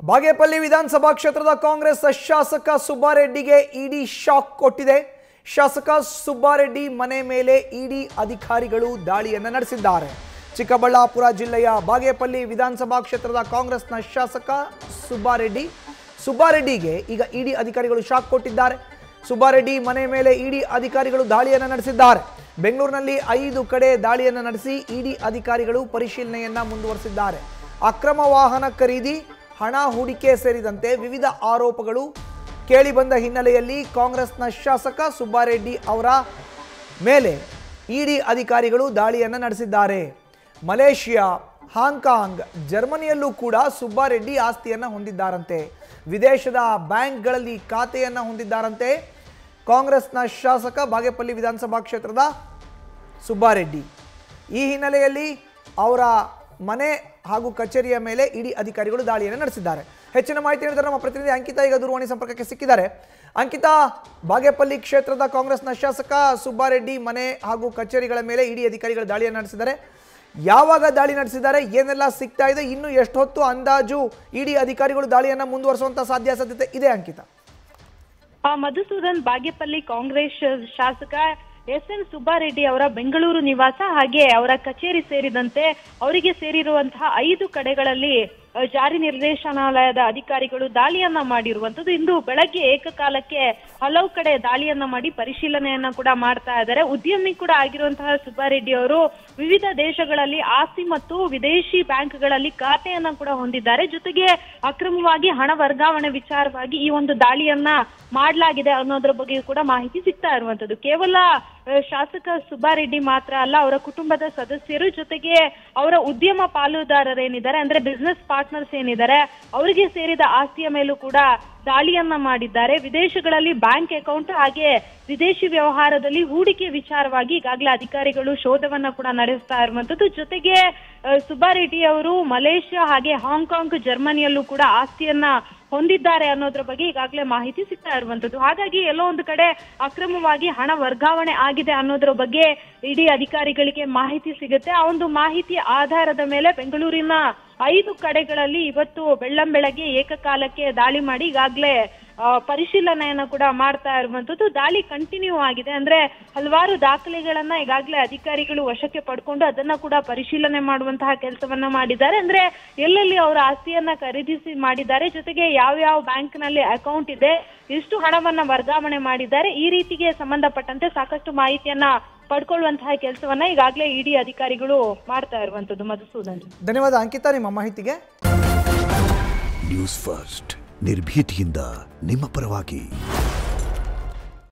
ಬಾಗೇಪಲ್ಲಿ ವಿಧಾನಸಭಾ ಕ್ಷೇತ್ರದ ಕಾಂಗ್ರೆಸ್ ಶಾಸಕ ಸುಬ್ಬಾರೆಡ್ಡಿಗೆ ಇಡಿ ಶಾಕ್ ಕೊಟ್ಟಿದೆ. ಶಾಸಕ ಸುಬ್ಬಾರೆಡ್ಡಿ ಮನೆ ಮೇಲೆ ಇಡಿ ಅಧಿಕಾರಿಗಳು ದಾಳಿಯನ್ನು ನಡೆಸಿದ್ದಾರೆ. ಚಿಕ್ಕಬಳ್ಳಾಪುರ ಜಿಲ್ಲೆಯ ಬಾಗೇಪಲ್ಲಿ ವಿಧಾನಸಭಾ ಕ್ಷೇತ್ರದ ಕಾಂಗ್ರೆಸ್ನ ಶಾಸಕ ಸುಬ್ಬಾರೆಡ್ಡಿಗೆ ಈಗ ಇಡಿ ಅಧಿಕಾರಿಗಳು ಶಾಕ್ ಕೊಟ್ಟಿದ್ದಾರೆ. ಸುಬ್ಬಾರೆಡ್ಡಿ ಮನೆ ಮೇಲೆ ಇಡಿ ಅಧಿಕಾರಿಗಳು ದಾಳಿಯನ್ನು ನಡೆಸಿದ್ದಾರೆ. ಬೆಂಗಳೂರಿನಲ್ಲಿ 5 ಕಡೆ ದಾಳಿಯನ್ನು ನಡೆಸಿ ಇಡಿ ಅಧಿಕಾರಿಗಳು ಪರಿಶೀಲನೆಯನ್ನ ಮುಂದುವರೆಸಿದ್ದಾರೆ. ಅಕ್ರಮ ವಾಹನ ಖರೀದಿ, ಹಣ ಹೂಡಿಕೆ ಸೇರಿದಂತೆ ವಿವಿಧ ಆರೋಪಗಳು ಕೇಳಿಬಂದ ಹಿನ್ನೆಲೆಯಲ್ಲಿ ಕಾಂಗ್ರೆಸ್ನ ಶಾಸಕ ಸುಬ್ಬಾರೆಡ್ಡಿ ಅವರ ಮೇಲೆ ಇಡಿ ಅಧಿಕಾರಿಗಳು ದಾಳಿಯನ್ನು ನಡೆಸಿದ್ದಾರೆ. ಮಲೇಷಿಯಾ, ಹಾಂಗ್ಕಾಂಗ್, ಜರ್ಮನಿಯಲ್ಲೂ ಕೂಡ ಸುಬ್ಬಾರೆಡ್ಡಿ ಆಸ್ತಿಯನ್ನು ಹೊಂದಿದ್ದಾರಂತೆ. ವಿದೇಶದ ಬ್ಯಾಂಕ್ಗಳಲ್ಲಿ ಖಾತೆಯನ್ನು ಹೊಂದಿದ್ದಾರಂತೆ. ಕಾಂಗ್ರೆಸ್ನ ಶಾಸಕ ಬಾಗೇಪಲ್ಲಿ ವಿಧಾನಸಭಾ ಕ್ಷೇತ್ರದ ಸುಬ್ಬಾರೆಡ್ಡಿ. ಈ ಹಿನ್ನೆಲೆಯಲ್ಲಿ ಅವರ ಮನೆ ಹಾಗೂ ಕಚೇರಿಯ ಮೇಲೆ ಇಡಿ ಅಧಿಕಾರಿಗಳು ದಾಳಿಯನ್ನು ನಡೆಸಿದ್ದಾರೆ. ಹೆಚ್ಚಿನ ಮಾಹಿತಿ ನೀಡಿದರೆ ನಮ್ಮ ಪ್ರತಿನಿಧಿ ಅಂಕಿತಾ ಈಗ ದೂರವಾಣಿ ಸಂಪರ್ಕಕ್ಕೆ ಸಿಕ್ಕಿದ್ದಾರೆ. ಅಂಕಿತಾ, ಬಾಗೇಪಲ್ಲಿ ಕ್ಷೇತ್ರದ ಕಾಂಗ್ರೆಸ್ನ ಶಾಸಕ ಸುಬ್ಬಾರೆಡ್ಡಿ ಮನೆ ಹಾಗೂ ಕಚೇರಿಗಳ ಮೇಲೆ ಇಡಿ ಅಧಿಕಾರಿಗಳು ದಾಳಿಯನ್ನು ನಡೆಸಿದ್ದಾರೆ. ಯಾವಾಗ ದಾಳಿ ನಡೆಸಿದ್ದಾರೆ, ಏನೆಲ್ಲ ಸಿಗ್ತಾ ಇದೆ, ಇನ್ನು ಎಷ್ಟು ಹೊತ್ತು ಅಂದಾಜು ಇಡಿ ಅಧಿಕಾರಿಗಳು ದಾಳಿಯನ್ನು ಮುಂದುವರಿಸುವಂತ ಸಾಧ್ಯತೆ ಇದೆ ಅಂಕಿತಾ? ಮಧುಸೂದನ್, ಬಾಗೇಪಲ್ಲಿ ಕಾಂಗ್ರೆಸ್ ಶಾಸಕ ಎಸ್.ಎನ್. ಸುಬ್ಬಾರೆಡ್ಡಿ ಅವರ ಬೆಂಗಳೂರು ನಿವಾಸ ಹಾಗೆ ಅವರ ಕಚೇರಿ ಸೇರಿದಂತೆ ಅವರಿಗೆ ಸೇರಿರುವಂತಹ 5 ಕಡೆಗಳಲ್ಲಿ ಜಾರಿ ನಿರ್ದೇಶನಾಲಯದ ಅಧಿಕಾರಿಗಳು ದಾಳಿಯನ್ನ ಮಾಡಿರುವಂತದ್ದು. ಇಂದು ಬೆಳಗ್ಗೆ ಏಕಕಾಲಕ್ಕೆ ಹಲವು ಕಡೆ ದಾಳಿಯನ್ನ ಮಾಡಿ ಪರಿಶೀಲನೆಯನ್ನ ಕೂಡ ಮಾಡ್ತಾ ಇದ್ದಾರೆ. ಉದ್ಯಮಿ ಕೂಡ ಆಗಿರುವಂತಹ ಸುಬ್ಬಾರೆಡ್ಡಿ ಅವರು ವಿವಿಧ ದೇಶಗಳಲ್ಲಿ ಆಸ್ತಿ ಮತ್ತು ವಿದೇಶಿ ಬ್ಯಾಂಕ್ಗಳಲ್ಲಿ ಖಾತೆಯನ್ನ ಕೂಡ ಹೊಂದಿದ್ದಾರೆ. ಜೊತೆಗೆ ಅಕ್ರಮವಾಗಿ ಹಣ ವರ್ಗಾವಣೆ ವಿಚಾರವಾಗಿ ಈ ಒಂದು ದಾಳಿಯನ್ನ ಮಾಡಲಾಗಿದೆ ಅನ್ನೋದ್ರ ಬಗ್ಗೆ ಕೂಡ ಮಾಹಿತಿ ಸಿಗ್ತಾ ಇರುವಂತದ್ದು. ಕೇವಲ ಶಾಸಕ ಸುಬ್ಬಾರೆಡ್ಡಿ ಮಾತ್ರ ಅಲ್ಲ, ಅವರ ಕುಟುಂಬದ ಸದಸ್ಯರು ಜೊತೆಗೆ ಅವರ ಉದ್ಯಮ ಪಾಲುದಾರರೇನಿದ್ದಾರೆ, ಅಂದ್ರೆ ಬಿಸ್ನೆಸ್ ಪಾರ್ಟ್ನರ್ಸ್ ಏನಿದ್ದಾರೆ, ಅವರಿಗೆ ಸೇರಿದ ಆಸ್ತಿಯ ಮೇಲೂ ಕೂಡ ದಾಳಿಯನ್ನ ಮಾಡಿದ್ದಾರೆ. ವಿದೇಶಗಳಲ್ಲಿ ಬ್ಯಾಂಕ್ ಅಕೌಂಟ್ ಹಾಗೆ ವಿದೇಶಿ ವ್ಯವಹಾರದಲ್ಲಿ ಹೂಡಿಕೆ ವಿಚಾರವಾಗಿ ಈಗಾಗಲೇ ಅಧಿಕಾರಿಗಳು ಶೋಧವನ್ನ ಕೂಡ ನಡೆಸ್ತಾ ಇರುವಂತದ್ದು. ಜೊತೆಗೆ ಸುಬ್ಬಾರೆಡ್ಡಿ ಅವರು ಮಲೇಷ್ಯಾ ಹಾಗೆ ಹಾಂಗ್ಕಾಂಗ್, ಜರ್ಮನಿಯಲ್ಲೂ ಕೂಡ ಆಸ್ತಿಯನ್ನ ಹೊಂದಿದ್ದಾರೆ ಅನ್ನೋದ್ರ ಬಗ್ಗೆ ಈಗಾಗಲೇ ಮಾಹಿತಿ ಸಿಗ್ತಾ ಇರುವಂತದ್ದು. ಹಾಗಾಗಿ ಎಲ್ಲೋ ಒಂದು ಕಡೆ ಅಕ್ರಮವಾಗಿ ಹಣ ವರ್ಗಾವಣೆ ಆಗಿದೆ ಅನ್ನೋದ್ರ ಬಗ್ಗೆ ಇಡೀ ಅಧಿಕಾರಿಗಳಿಗೆ ಮಾಹಿತಿ ಸಿಗುತ್ತೆ. ಆ ಒಂದು ಮಾಹಿತಿ ಆಧಾರದ ಮೇಲೆ ಬೆಂಗಳೂರಿನ 5 ಕಡೆಗಳಲ್ಲಿ ಇವತ್ತು ಬೆಳ್ಳಂಬೆಳಗ್ಗೆ ಏಕಕಾಲಕ್ಕೆ ದಾಳಿ ಮಾಡಿ ಈಗಾಗಲೇ ಪರಿಶೀಲನೆಯನ್ನ ಕೂಡ ಮಾಡ್ತಾ ಇರುವಂತದ್ದು. ದಾಳಿ ಕಂಟಿನ್ಯೂ ಆಗಿದೆ. ಅಂದ್ರೆ ಹಲವಾರು ದಾಖಲೆಗಳನ್ನ ಈಗಾಗಲೇ ಅಧಿಕಾರಿಗಳು ವಶಕ್ಕೆ ಪಡ್ಕೊಂಡು ಅದನ್ನ ಕೂಡ ಪರಿಶೀಲನೆ ಮಾಡುವಂತಹ ಕೆಲಸವನ್ನ ಮಾಡಿದ್ದಾರೆ. ಅಂದ್ರೆ ಎಲ್ಲೆಲ್ಲಿ ಅವರ ಆಸ್ತಿಯನ್ನ ಖರೀದಿಸಿ ಮಾಡಿದ್ದಾರೆ, ಜೊತೆಗೆ ಯಾವ ಬ್ಯಾಂಕ್ ನಲ್ಲಿ ಅಕೌಂಟ್ ಇದೆ, ಎಷ್ಟು ಹಣವನ್ನ ವರ್ಗಾವಣೆ ಮಾಡಿದ್ದಾರೆ, ಈ ರೀತಿಗೆ ಸಂಬಂಧಪಟ್ಟಂತೆ ಸಾಕಷ್ಟು ಮಾಹಿತಿಯನ್ನ ಪಡ್ಕೊಳ್ಳುವಂತಹ ಕೆಲಸವನ್ನ ಈಗಾಗಲೇ ಇಡಿ ಅಧಿಕಾರಿಗಳು ಮಾಡ್ತಾ ಇರುವಂತದ್ದು. ಮಧುಸೂದನ್, ಧನ್ಯವಾದ ಅಂಕಿತಾ ನಿಮ್ಮ ಮಾಹಿತಿಗೆ. ನ್ಯೂಸ್ ಫಸ್ಟ್ ನಿರ್ಭೀತಿಯಿಂದ ನಿಮ್ಮ ಪರವಾಗಿ.